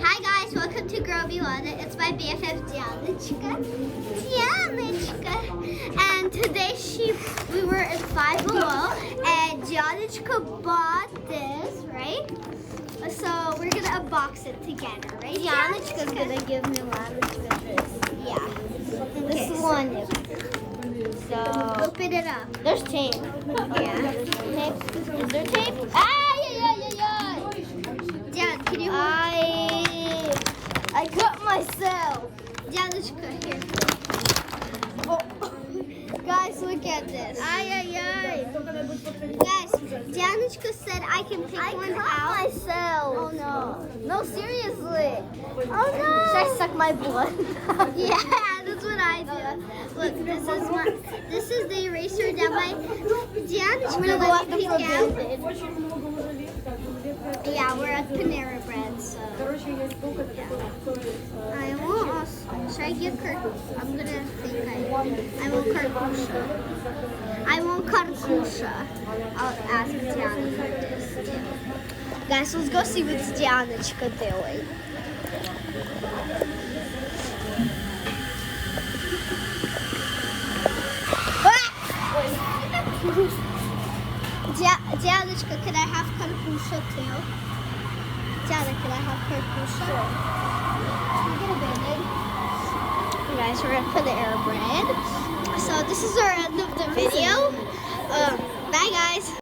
Hi guys, welcome to Girl Be Wanted. It's my BFF Dianочка. And today we were in Five Below and Dianочka bought this, right? So we're gonna unbox it together, right? Dianочka's gonna give me one. Yeah. This Okay, one. So open it up. there's tape. Yeah. Tape. Is there tape? Ah, yeah. Dian, can you I cut myself. Dianочka, here. Oh. Guys, look at this. Guys, Dianочka said I can pick one cut out. myself. Oh no. No, seriously. Oh no. Should I suck my blood? Yeah, that's what I do. Look, this is the eraser that my Dianочka go let after me pick out. forbidden. Yeah, we're at Panera Bread, so yeah. I want also. Should I get I'm gonna think I want karkusha. I want karkusha. I'll ask Diana for this too. Guys, let's go see what's Dianочka doing. Dianочka, can I have karkusha too? Diana, can I have karkusha? Can I get a Band-Aid? Guys, we're at Panera Bread. So this is our end of the video. Bye guys.